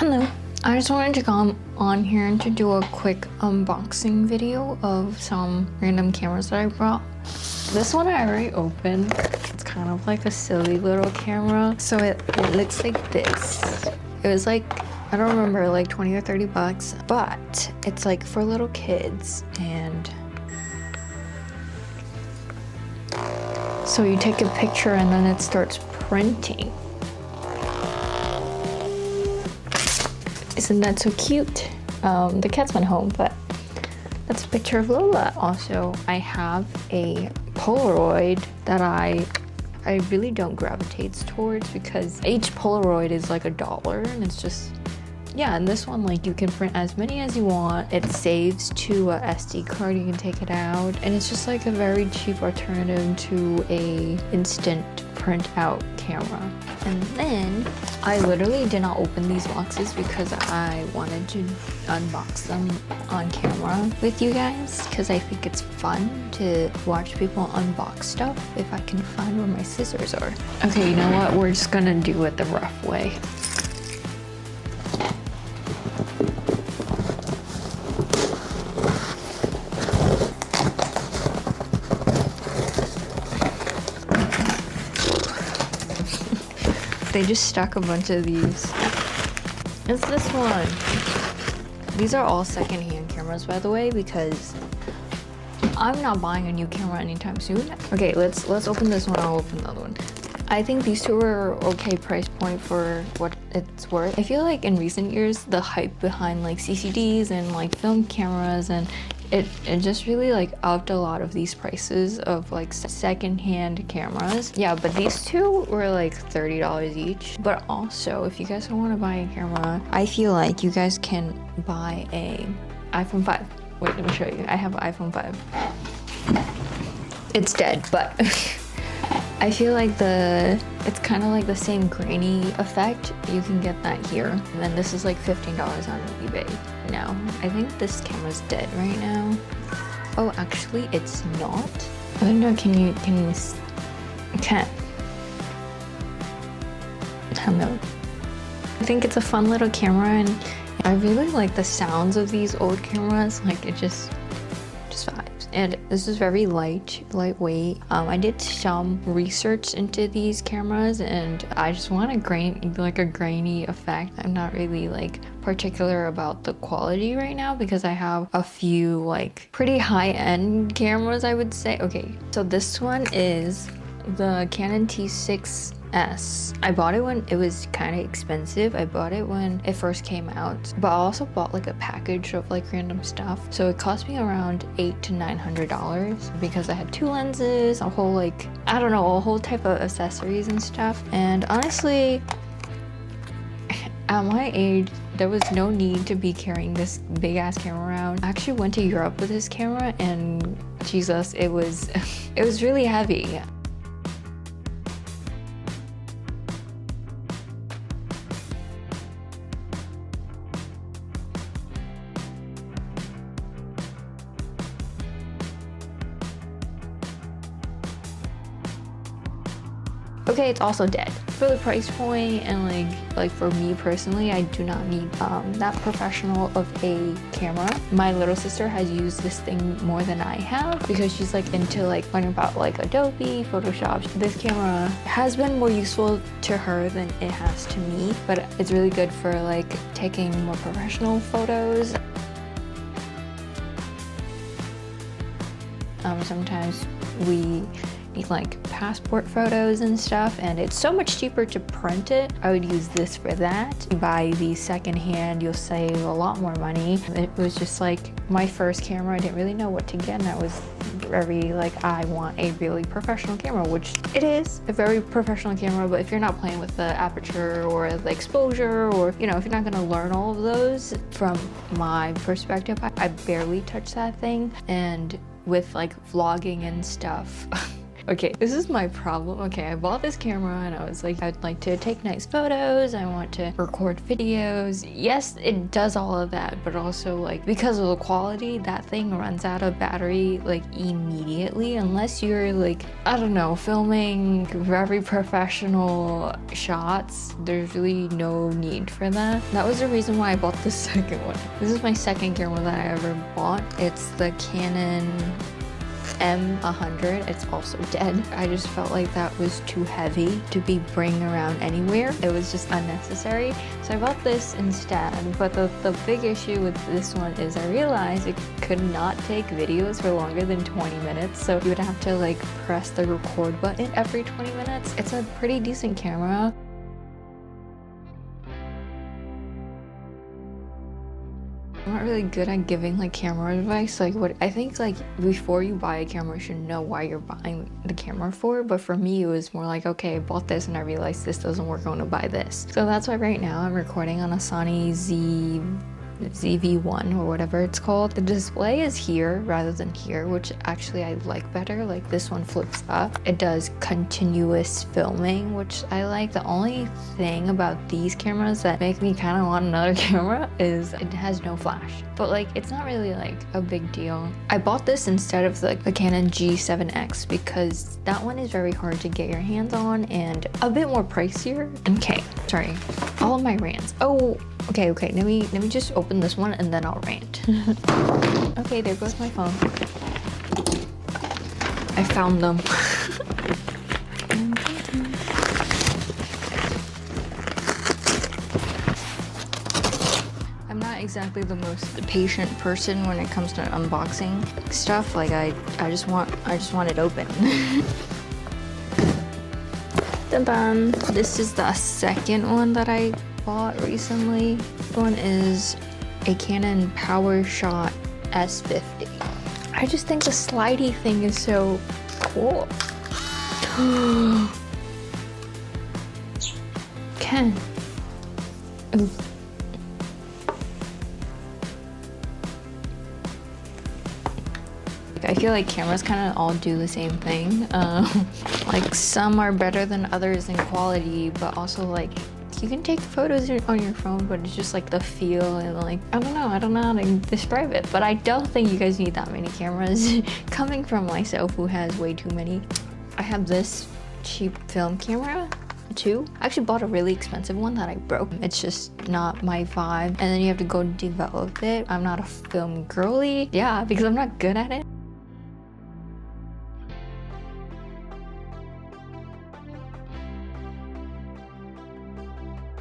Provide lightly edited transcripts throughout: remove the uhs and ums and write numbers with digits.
Hello. I just wanted to come on here and to do a quick unboxing video of some random cameras that I brought. This one I already opened. It's kind of like a silly little camera. So it looks like this. It was like, I don't remember, like 20 or 30 bucks, but it's like for little kids. And so you take a picture and then it starts printing. Isn't that so cute? The cat's went home, but that's a picture of Lola. Also, I have a Polaroid that I really don't gravitate towards because each Polaroid is like $1 and it's just, yeah, and this one, like, you can print as many as you want. It saves to a SD card, you can take it out, and it's just like a very cheap alternative to a instant print out camera. And then I literally did not open these boxes because I wanted to unbox them on camera with you guys because I think it's fun to watch people unbox stuff if I can find where my scissors are. Okay, you know what? We're just gonna do it the rough way. They just stuck a bunch of these. It's this one. These are all secondhand cameras, by the way, because I'm not buying a new camera anytime soon. Okay, let's open this one. I'll open the other one. I think these two are okay price point for what it's worth. I feel like in recent years, the hype behind like CCDs and like film cameras and it just really like upped a lot of these prices of like secondhand cameras. Yeah, but these two were like $30 each. But also, if you guys don't want to buy a camera, I feel like you guys can buy a iPhone 5. Wait, let me show you. I have an iPhone 5. It's dead, but I feel like it's kind of like the same grainy effect. You can get that here. And then this is like $15 on eBay now. I think this camera's dead right now. Oh, actually it's not. I don't know, can you can't. Hello. I think it's a fun little camera and I really like the sounds of these old cameras. Like it just vibes. And this is very lightweight. I did some research into these cameras and I just want a grainy effect. I'm not really like particular about the quality right now because I have a few like pretty high-end cameras, I would say. Okay, so this one is the Canon T6S. I bought it when it was kind of expensive. I bought it when it first came out, but I also bought like a package of like random stuff. So it cost me around $800 to $900 because I had 2 lenses, a whole like, I don't know, a whole type of accessories and stuff. And honestly, at my age, there was no need to be carrying this big ass camera around. I actually went to Europe with this camera and Jesus, it was really heavy. Okay, it's also dead. For the price point and like for me personally, I do not need that professional of a camera. My little sister has used this thing more than I have because she's like into like learning about like Adobe, Photoshop. This camera has been more useful to her than it has to me, but it's really good for like taking more professional photos. Sometimes we need like passport photos and stuff and it's so much cheaper to print it. I would use this for that. Buy these secondhand, you'll save a lot more money. It was just like my first camera. I didn't really know what to get and I was very like, I want a really professional camera, which it is a very professional camera, but if you're not playing with the aperture or the exposure or, you know, if you're not gonna learn all of those, from my perspective, I barely touch that thing. And with like vlogging and stuff, Okay, this is my problem. Okay, I bought this camera and I was like, I'd like to take nice photos. I want to record videos. Yes, it does all of that, but also like because of the quality, that thing runs out of battery like immediately unless you're like, I don't know, filming very professional shots. There's really no need for that. That was the reason why I bought the second one. This is my second camera that I ever bought. It's the Canon M100. It's also dead. I just felt like that was too heavy to be bringing around anywhere. It was just unnecessary. So I bought this instead. But the big issue with this one is I realized it could not take videos for longer than 20 minutes. So you would have to like press the record button every 20 minutes. It's a pretty decent camera. I'm not really good at giving like camera advice. Like what I think like before you buy a camera, you should know why you're buying the camera for. But for me, it was more like, okay, I bought this and I realized this doesn't work. I want to buy this. So that's why right now I'm recording on a Sony ZV-1 or whatever it's called. The display is here rather than here, which actually I like better. Like this one flips up. It does continuous filming, which I like. The only thing about these cameras that make me kind of want another camera is it has no flash. But like it's not really like a big deal. I bought this instead of like the Canon G7X because that one is very hard to get your hands on and a bit more pricier. Okay, sorry, all of my rants. Oh, okay, let me just open this one and then I'll rant. Okay, there goes my phone. I found them. I'm not exactly the most patient person when it comes to unboxing stuff. Like I just want it open. Dun-dun. This is the second one that I bought recently. This one is a Canon PowerShot S50. I just think the slidey thing is so cool. Ken. Ooh. I feel like cameras kind of all do the same thing. Like some are better than others in quality, but also like you can take photos on your phone, but it's just like the feel and like, I don't know how to describe it, but I don't think you guys need that many cameras. Coming from myself who has way too many. I have this cheap film camera too. I actually bought a really expensive one that I broke. It's just not my vibe. And then you have to go develop it. I'm not a film girly. Yeah, because I'm not good at it.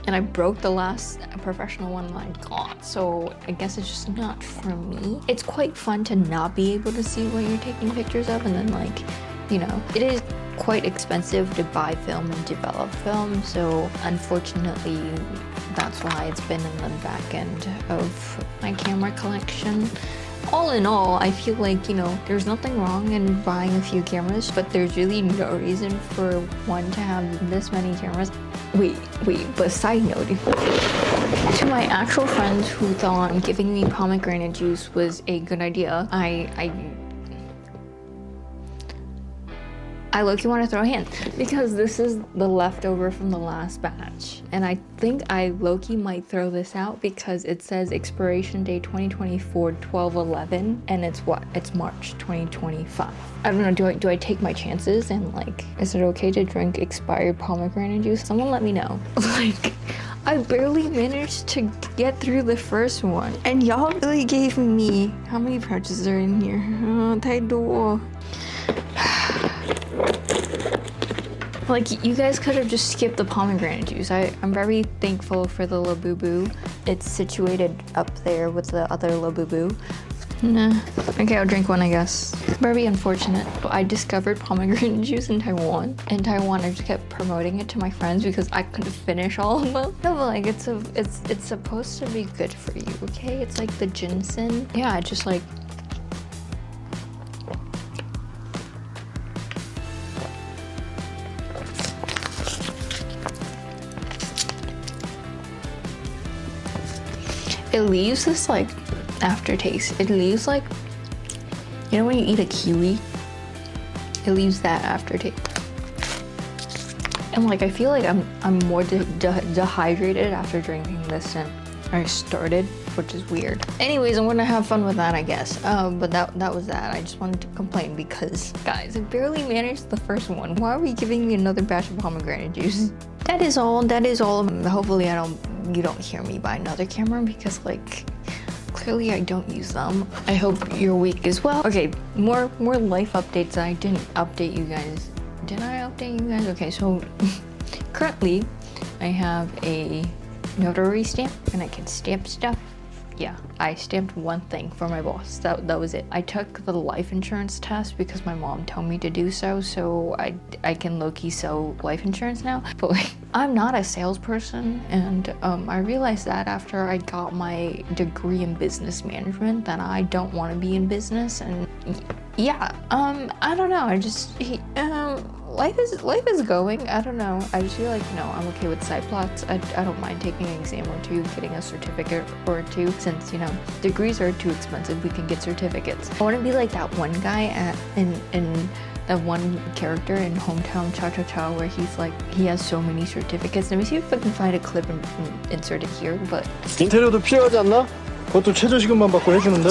And I broke the last professional one that I got, so I guess it's just not for me. It's quite fun to not be able to see what you're taking pictures of, and then like, you know, it is quite expensive to buy film and develop film, so unfortunately that's why it's been in the back end of my camera collection. All in all, I feel like, you know, there's nothing wrong in buying a few cameras, but there's really no reason for one to have this many cameras. Wait, but side note, to my actual friends who thought giving me pomegranate juice was a good idea, I low-key want to throw a hand because this is the leftover from the last batch. And I think I low-key might throw this out because it says expiration date 2024 12/11 and it's what? It's March 2025. I don't know, do I take my chances and like, is it okay to drink expired pomegranate juice? Someone let me know. Like, I barely managed to get through the first one. And y'all really gave me, how many pouches are in here? Like, you guys could have just skipped the pomegranate juice. I'm very thankful for the Labubu. It's situated up there with the other Labubu. Nah. Okay, I'll drink one, I guess. Very unfortunate. I discovered pomegranate juice in Taiwan. In Taiwan, I just kept promoting it to my friends because I couldn't finish all of them. No, but like, it's supposed to be good for you, okay? It's like the ginseng. Yeah, I just like... It leaves this like aftertaste. It leaves like, you know when you eat a kiwi it leaves that aftertaste. And like I feel like I'm more dehydrated after drinking this than I started, which is weird. Anyways, I'm gonna have fun with that, I guess. But that was that. I just wanted to complain because, guys, I barely managed the first one. Why are we giving me another batch of pomegranate juice? That is all. That is all. Hopefully, you don't hear me buy another camera because, like, clearly I don't use them. I hope your week is well. Okay, more life updates. I didn't update you guys. Did I update you guys? Okay, so currently I have a notary stamp and I can stamp stuff. Yeah, I stamped one thing for my boss. That was it. I took the life insurance test because my mom told me to do so I can low-key sell life insurance now. But like, I'm not a salesperson, and I realized that after I got my degree in business management that I don't want to be in business. And yeah, I don't know. I just life is going. I don't know. I just feel like, you know, I'm okay with side plots. I don't mind taking an exam or two, getting a certificate or two. Since, you know, degrees are too expensive, we can get certificates. I want to be like that one guy in that one character in Hometown Cha-Cha-Cha where he's like, he has so many certificates. Let me see if I can find a clip and insert it here. But 인테리어도 필요하지 않나? 그것도 최저시급만 받고 해주는데?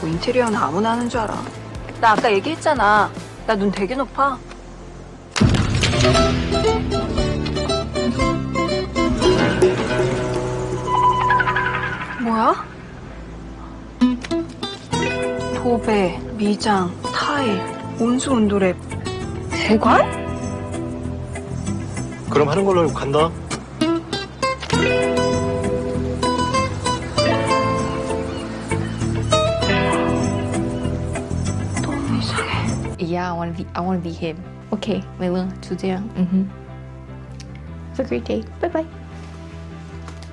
뭐 인테리어는 아무나 하는 줄 알아. 나 아까 얘기했잖아. 나 눈 되게 높아. 뭐야? 도배, 미장, 타일, 온수 온도랩, 세관? 그럼 하는 걸로 알고 간다. 너무 이상해. yeah, I wanna be him. Okay, 没了，就这样。Have a great day. Bye bye.